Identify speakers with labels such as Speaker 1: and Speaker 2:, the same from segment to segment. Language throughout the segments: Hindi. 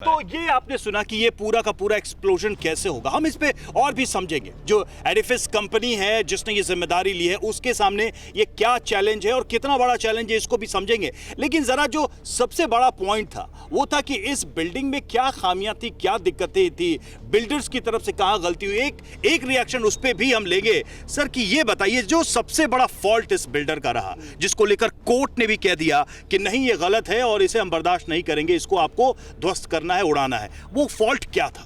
Speaker 1: तो ये आपने सुना कि ये पूरा का पूरा एक्सप्लोजन कैसे होगा, हम इस पे और भी समझेंगे। जो एडिफिस कंपनी है जिसने ये जिम्मेदारी ली है उसके सामने ये क्या चैलेंज है और कितना बड़ा चैलेंज है इसको भी समझेंगे। लेकिन जरा जो सबसे बड़ा पॉइंट था वो था कि इस बिल्डिंग में क्या खामियां थी, क्या दिक्कतें थी, बिल्डर्स की तरफ से कहां गलती हुई। एक रिएक्शन उस पर भी हम लेंगे। सर कि ये बताइए जो सबसे बड़ा फॉल्ट इस बिल्डर का रहा, जिसको लेकर कोर्ट ने भी कह दिया कि नहीं ये गलत है और इसे हम बर्दाश्त नहीं करेंगे, इसको आपको ध्वस्त करना है, उड़ाना है, वो फॉल्ट क्या था?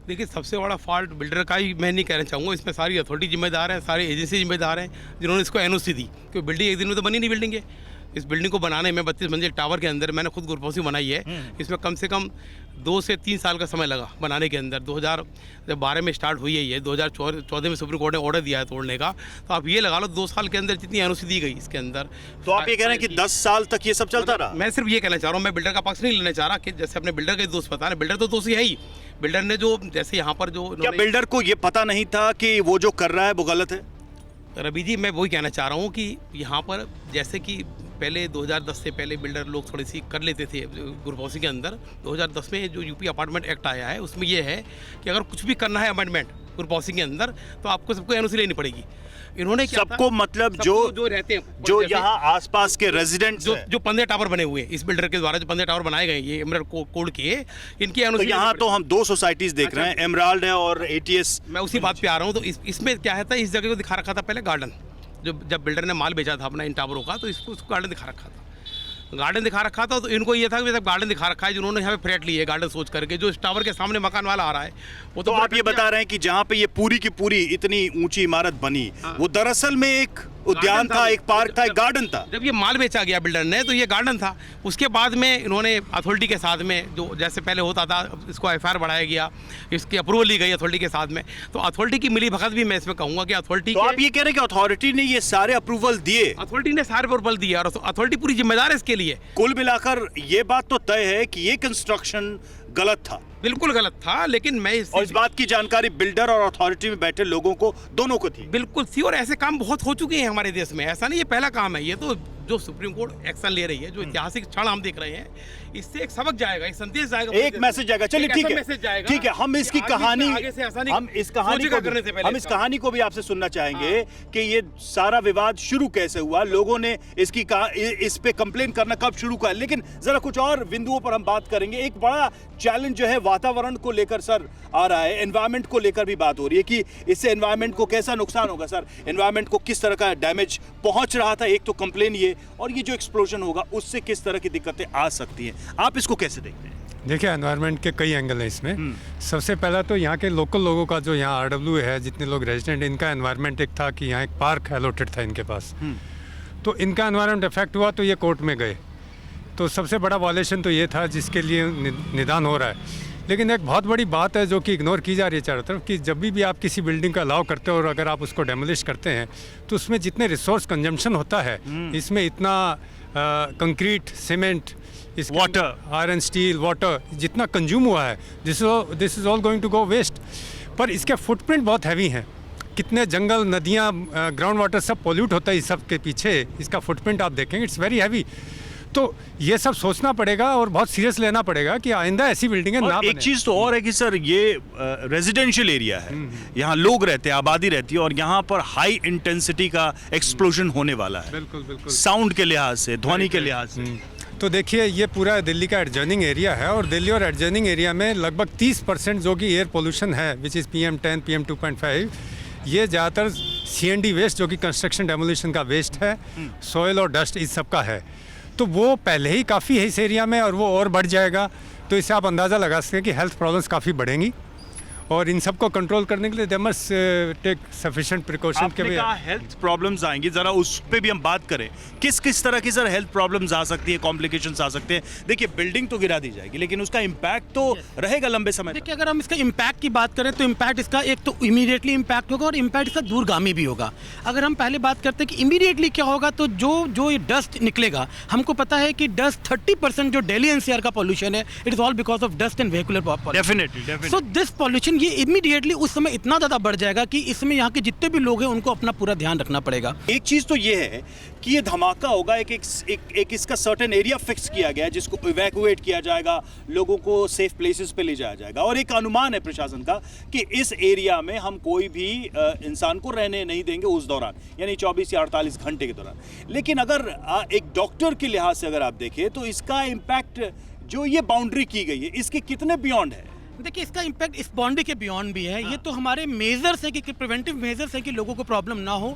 Speaker 2: देखिए, सबसे बड़ा फॉल्ट बिल्डर का ही मैं नहीं कहना चाहूँगा, इसमें सारी अथॉरिटी जिम्मेदार है, सारी एजेंसी जिम्मेदार हैं जिन्होंने इसको एनओसी दी। क्योंकि बिल्डिंग एक दिन में तो बनी नहीं बिल्डिंग है। इस बिल्डिंग को बनाने में 32 मंजिल टावर के अंदर मैंने खुद गुरपोसी बनाई है, इसमें कम से कम 2 से 3 साल का समय लगा बनाने के अंदर। 2012 में स्टार्ट हुई है ये, 2014 में सुप्रीम कोर्ट ने ऑर्डर दिया है तोड़ने का। तो आप ये लगा लो 2 साल के अंदर जितनी एनओसी दी गई इसके अंदर।
Speaker 1: तो आप ये कह रहे हैं कि 10 साल तक ये सब चलता रहा?
Speaker 2: मैं सिर्फ ये कहना चाह रहा हूँ, मैं बिल्डर का पक्ष नहीं लेना चाह रहा कि जैसे अपने बिल्डर का दोस्त पता है, बिल्डर तो दोषी है ही। बिल्डर ने जो जैसे यहाँ पर जो
Speaker 1: क्या बिल्डर को ये पता नहीं था कि वो जो कर रहा है वो गलत है?
Speaker 2: रवि जी, मैं वही कहना चाह रहा हूँ कि यहाँ पर जैसे कि पहले 2010 से पहले बिल्डर लोग थोड़ी सी कर लेते थे गुरपोसी के अंदर। 2010 में जो यूपी अपार्टमेंट एक्ट आया है उसमें यह है कि अगर कुछ भी करना है अमेंडमेंट गुरपोसी के अंदर तो आपको सबको एनओसी लेनी पड़ेगी। इन्होंने
Speaker 1: सबको मतलब जो रहते हैं, जो यहाँ आसपास के रेजिडेंट्स
Speaker 2: जो 15 टावर बने हुए हैं इस बिल्डर के द्वारा, जो 15 टावर बनाए गए ये एमराल्ड कोड के, इनकी एनओसी।
Speaker 1: तो यहाँ तो हम 2 सोसाइटीज देख रहे हैं, एमराल्ड है और एटीएस।
Speaker 2: मैं उसी बात पे आ रहा हूँ। तो इसमें क्या है था, इस जगह को दिखा रखा था पहले गार्डन, जब बिल्डर ने माल बेचा था अपना इन टावरों का, तो इसको गार्डन दिखा रखा था। तो इनको ये था कि जब गार्डन दिखा रखा है, जिन्होंने यहाँ पे फ्लैट लिए गार्डन सोच करके, जो इस टावर के सामने मकान वाला आ रहा है वो
Speaker 1: तो आप ये बता रहे हैं कि जहाँ पे ये पूरी की पूरी इतनी ऊंची इमारत बनी, वो दरअसल में एक उद्यान था, एक पार्क था, एक गार्डन था।
Speaker 2: जब ये माल बेचा गया बिल्डर ने तो ये गार्डन था। उसके बाद में इन्होंने अथॉरिटी के साथ में, जो जैसे पहले होता था, इसको एफआईआर बढ़ाया गया, इसकी अप्रूवल ली गई अथॉरिटी के साथ में। तो अथॉरिटी की मिली भगत भी मैं इसमें कहूँगा कि अथॉरिटी।
Speaker 1: तो आप ये कह रहे हैं कि अथॉरिटी ने ये सारे अप्रूवल दिए?
Speaker 2: अथॉरिटी ने सारे अप्रूवल दिए और अथॉरिटी पूरी जिम्मेदार है इसके लिए।
Speaker 1: कुल मिलाकर ये बात तो तय है कि ये कंस्ट्रक्शन गलत था,
Speaker 2: बिल्कुल गलत था। लेकिन मैं इस
Speaker 1: बात की जानकारी बिल्डर और अथॉरिटी में बैठे लोगों को, दोनों को थी।
Speaker 2: बिल्कुल थी, और ऐसे काम बहुत हो चुके हैं हमारे देश में। ऐसा नहीं ये पहला काम है, ये तो जो सुप्रीम कोर्ट एक्शन ले रही है, जो ऐतिहासिक क्षण हम देख रहे हैं, इससे एक सबक जाएगा, एक संदेश जाएगा,
Speaker 1: एक मैसेज जाएगा। चलिए ठीक है, ठीक है, हम इसकी कहानी, हम इस कहानी को भी आपसे सुनना चाहेंगे कि ये सारा विवाद शुरू कैसे हुआ, लोगों ने इस पे कंप्लेन करना कब शुरू किया। लेकिन जरा कुछ और बिंदुओं पर हम बात करेंगे। एक बड़ा चैलेंज जो है वातावरण को लेकर सर आ रहा है, एनवायरमेंट को लेकर भी बात हो रही है कि इससे एनवायरमेंट को कैसा नुकसान होगा। सर, एनवायरमेंट को किस तरह का डैमेज पहुंच रहा था, एक तो कंप्लेन ये, और ये जो एक्सप्लोजन होगा उससे किस तरह की दिक्कतें आ सकती हैं, आप इसको कैसे देखते हैं?
Speaker 3: देखिए, एनवायरनमेंट के कई एंगल हैं इसमें। सबसे पहला तो यहाँ के लोकल लोगों का, जो यहाँ आरडब्ल्यू है, जितने लोग रेजिडेंट, इनका एनवायरनमेंट एक था कि यहाँ एक पार्क अलॉटेड था इनके पास, तो इनका एनवायरनमेंट इफेक्ट हुआ तो ये कोर्ट में गए। तो सबसे बड़ा वायलेशन तो ये था जिसके लिए निदान हो रहा है। लेकिन एक बहुत बड़ी बात है जो कि इग्नोर की जा रही है चारों तरफ, कि जब भी आप किसी बिल्डिंग का अलाउ करते हो और अगर आप उसको डेमोलिश करते हैं तो उसमें जितने रिसोर्स कंजम्पशन होता है, इसमें इतना concrete, cement, water, iron, steel, water जितना कंज्यूम हुआ है, this is all going to go waste. पर इसके फुटप्रिंट बहुत हैवी हैं। कितने जंगल, नदियाँ, ग्राउंड वाटर सब पोल्यूट होता है इस सब के पीछे, इसका फुटप्रिंट आप देखेंगे, इट्स वेरी हैवी। तो ये सब सोचना पड़ेगा और बहुत सीरियस लेना पड़ेगा कि आइंदा ऐसी बिल्डिंगें ना बने।
Speaker 1: एक चीज़ तो और है कि सर ये रेजिडेंशियल एरिया है, यहाँ लोग रहते हैं, आबादी रहती है, और यहाँ पर हाई इंटेंसिटी का एक्सप्लोजन होने वाला है।
Speaker 3: बिल्कुल बिल्कुल,
Speaker 1: साउंड के लिहाज से, ध्वनि के लिहाज से।
Speaker 3: तो देखिए, ये पूरा दिल्ली का एडजॉइनिंग एरिया है और दिल्ली और एडजॉइनिंग एरिया में लगभग 30% जो कि एयर पोल्यूशन है, विच इज़ PM10, PM2.5, ये ज़्यादातर CND वेस्ट, जो कि कंस्ट्रक्शन डेमोलिशन का वेस्ट है, सॉयल और डस्ट इस सब का है। तो वो पहले ही काफ़ी है इस एरिया में और वो और बढ़ जाएगा। तो इससे आप अंदाज़ा लगा सकते हैं कि हेल्थ प्रॉब्लम्स काफ़ी बढ़ेंगी और इन सबको कंट्रोल करने के लिए they must take sufficient precaution. के भी
Speaker 1: हेल्थ प्रॉब्लम्स आएंगी, जरा उस पे भी हम बात करें। किस तरह की सर हेल्थ प्रॉब्लम्स आ सकती है, कॉम्प्लिकेशंस आ सकते हैं? देखिए, बिल्डिंग तो गिरा दी जाएगी लेकिन उसका इम्पैक्ट तो रहेगा लंबे समय तक।
Speaker 4: देखिए, अगर हम इसका इम्पैक्ट की बात करें तो इम्पैक्ट इसका एक तो इमीडिएटली इम्पैक्ट होगा और इम्पैक्ट इसका दूरगामी भी होगा। अगर हम पहले बात करते हैं कि इमीडिएटली क्या होगा, तो जो ये डस्ट निकलेगा, हमको पता है कि डस्ट 30% जो दिल्ली NCR का पॉल्यूशन है, it is all because of dust and vehicular pollution.
Speaker 1: Definitely.
Speaker 4: So this pollution ये इमीडिएटली उस समय इतना ज़्यादा बढ़ जाएगा कि इसमें यहाँ के जितने भी लोग हैं उनको अपना पूरा ध्यान रखना पड़ेगा।
Speaker 1: एक चीज तो ये है कि ये धमाका होगा, एक इसका सर्टेन एरिया फिक्स किया गया है जिसको इवैक्यूएट किया जाएगा, लोगों को सेफ प्लेसेस पे ले जाया जाएगा, और एक अनुमान है प्रशासन का कि इस एरिया में हम कोई भी इंसान को रहने नहीं देंगे उस दौरान, यानी 24 या 48 घंटे के दौरान। लेकिन अगर एक डॉक्टर के लिहाज से अगर आप देखें तो इसका इम्पैक्ट जो ये बाउंड्री की गई है इसके कितने बियॉन्ड है?
Speaker 4: देखिए, इसका इम्पैक्ट इस बाउंड्री के बियॉन्ड भी है। ये तो हमारे मेजर्स हैं कि प्रिवेंटिव मेजर्स हैं कि लोगों को प्रॉब्लम ना हो।